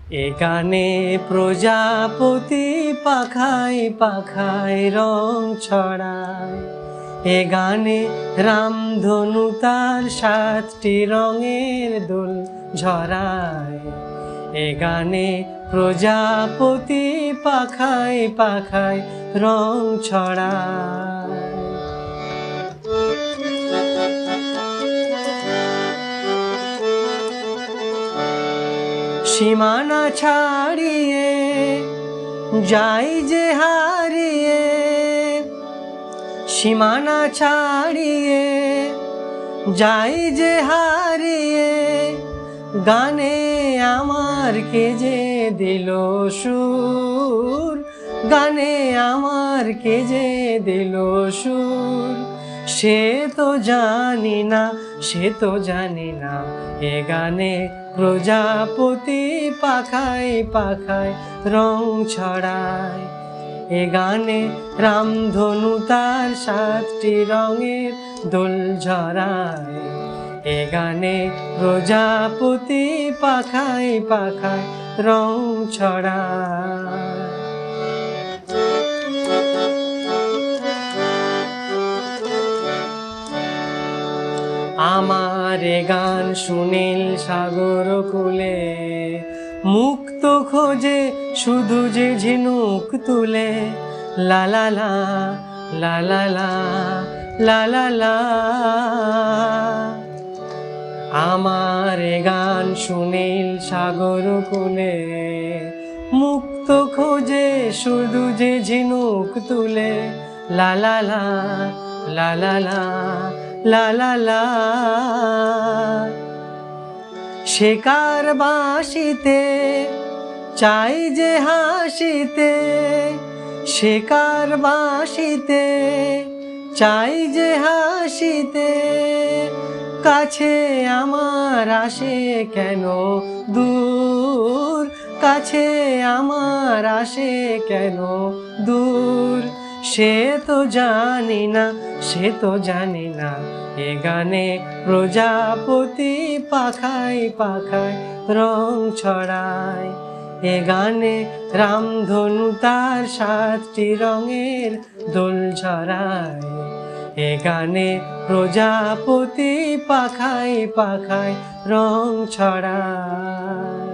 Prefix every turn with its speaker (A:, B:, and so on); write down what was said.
A: এ গানে প্রজাপতি পাখায় পাখায় রং ছড়ায়, এ গানে রামধনু তার 7টি রঙের দোল ঝরায়। এ গানে প্রজাপতি পাখায় পাখায় রং ছড়ায়। সীমানা ছাড়িয়ে যাই যে হারিয়ে, সীমানা ছাড়িয়ে যাই যে হারিয়ে, গানে আমার কে যে দিল সুর, গানে আমার কে যে দিল সুর। সে তো জানি না, সে তো জানি না, এ গানে প্রজাপতি পাখায় পাখায় রং ছড়ায়। এ গানে রামধনু তার 7টি রঙের দোল ঝরায়। এ গানে প্রজাপতি পাখায় পাখায় রং ছড়ায়। আমার এ গান সুনীল সাগর কূলে, মুক্ত খোঁজে শুধু যে ঝিনুক তুলে। লা লা লা লা লা লা লা লা লা। আমার এ গান সুনীল সাগর কূলে, মুক্ত খোঁজে শুধু যে ঝিনুক তুলে। লা লা লা লা লা লা লা লা লা। শেখার বাঁশিতে চাই যে হাসিতে, শেখার বাঁশিতে চাই যে হাসিতে। কাছে আমার আসে কেন দূর, কাছে আমার আসে কেন দূর। সে তো জানি না, সে তো জানি না, এ গানে প্রজাপতি পাখায় পাখায় রং ছড়ায়। এ গানে রামধনু তার 7টি রঙের দোল ঝরায়। এ গানে প্রজাপতি পাখায় পাখায় রং ছড়ায়।